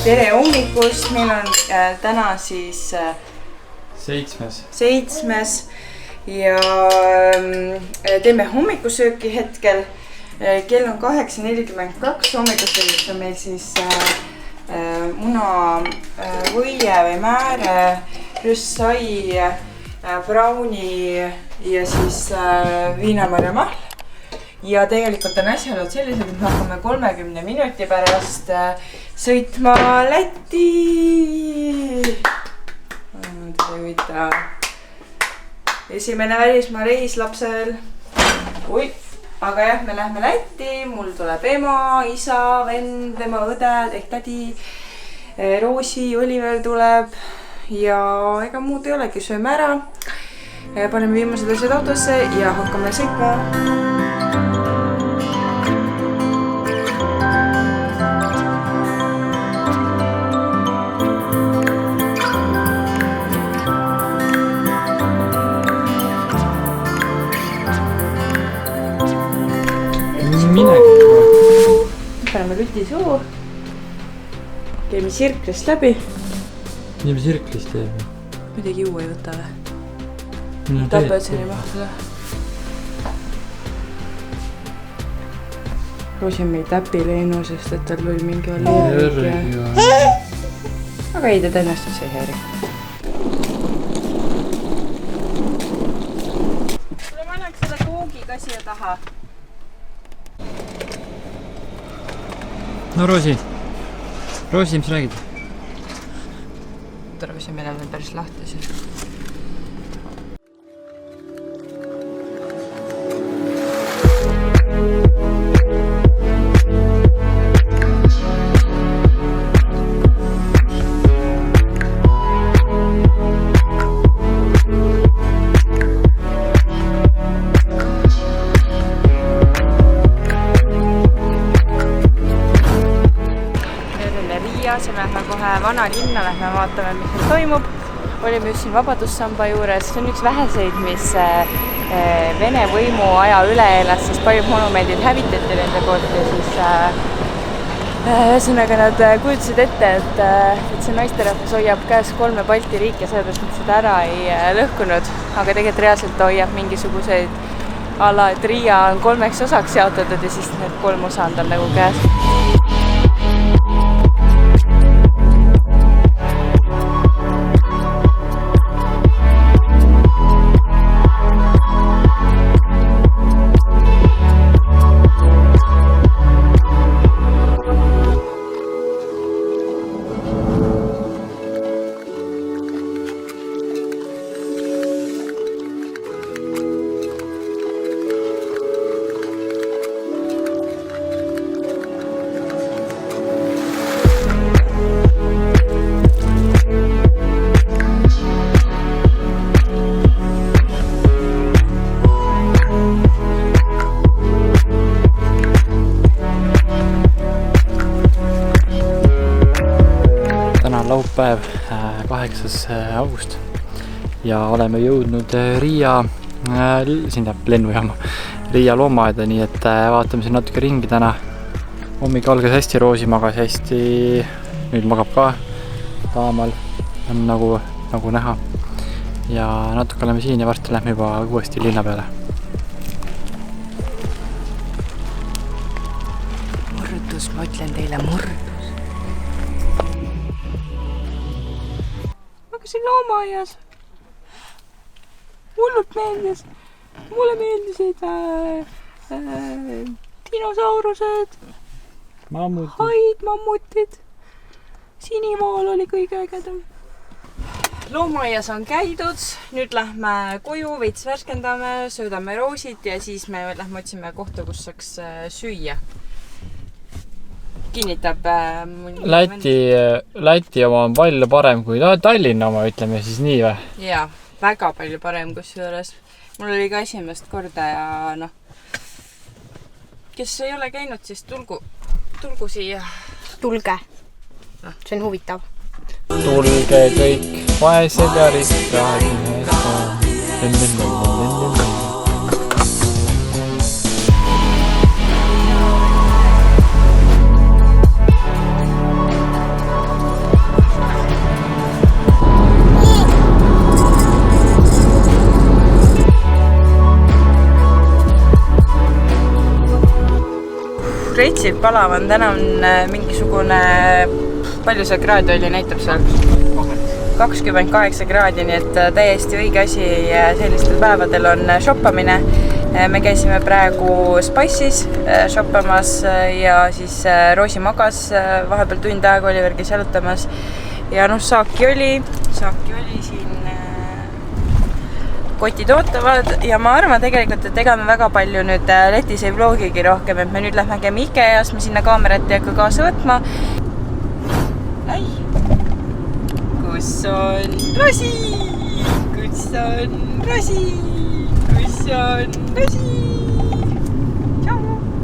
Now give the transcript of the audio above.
tere hommikust, meil on täna siis 7. ja teeme hommikusööki hetkel. Kell on 8:42, hommikusöögis on meil siis muna võie või määre, rüsssai, brauni ja siis viinamarja mahl. Ja tegelikult on asjaolud sellised, et me hakkame 30 minuti pärast sõitma Lätti. Esimene välismaa reis lapsel. Aga jah, me lähme Lätti, mul tuleb ema, isa, vend, tema õde, ehk tädi, Roosi, Oliver tuleb ja ega muud ei olegi, sööme ära. Paneme viimased asjad autosse ja hakkame sõitma. Paneme lüti suu. Käime sirklist läbi. Nii me sirklist teeme. Midagi juua ei võta või? Tapedseni mahtuda. Roosi on meil täpi leinu, sest et tal oli mingi alleerik. Aga ei, ta ennast üldse ei häiri. Kuule, ma annaks seda koogiga siia taha. No Roosi, mis räägid? Roosi meil on päris lahti siin. Me lähme kohe vana linna, lähme vaatame, mis meil toimub. Olime just siin Vabadussamba juures. See on üks väheseid, mis Vene võimu aja üle elas, sest paljud monumendid hävitati nende poolt ja siis ühesõnaga nad kujutasid ette, et see naisterahvas hoiab käes 3 Balti riiki ja sellepärast nad seda ära ei lõhkunud. Aga tegelikult reaalselt hoiab mingisuguseid ala, et Riia on 3 osaks jaotatud ja siis need 3 osa on tal nagu käes. Laupäev, 8. august ja oleme jõudnud Riia lennujaama, Riia loomaaeda, nii et vaatame siin natuke ringi täna. Hommik algas hästi, Roosi magas hästi, nüüd magab ka taamal, on nagu näha. Ja natuke oleme siin ja varsti lähme juba uuesti linna peale. Murdus, ma ütlen teile murdus. Siin loomaaias. Hullult meeldis. Mulle meeldisid dinosaurused, haid, mammutid. Sinimaal oli kõige ägedam. Loomaaias on käidud. Nüüd lähme koju, veits värskendame, söödame Roosit ja siis me lähme otsime kohta, kus saaks süüa. Kinnitab Läti oma on palju parem kui Tallinna oma, ütleme siis nii või? Jaa, väga palju parem kusjuures. Mul oli ka esimest korda ja kes ei ole käinud, siis tulgu siia. Tulge. See on huvitav. Tulge kõik vaesed ja rikkad. vitsilt palav on, täna on mingisugune, palju see kraad oli, näitab seal? 28 kraadi, nii et täiesti õige asi sellistel päevadel on shoppamine. Me käisime praegu Spice'is shoppamas ja siis Roosi magas vahepeal tund aega Oliver käis jalutamas ja noh, saaki oli siin, kotid ootavad ja ma arvan tegelikult, et ega me väga palju nüüd letis ei vlogigi rohkem, et me nüüd lähme käime Ikeas, me sinna kaamerat ei hakka kaasa võtma. Kus on Rosi? Kus on Rosi? Kus on Rosi?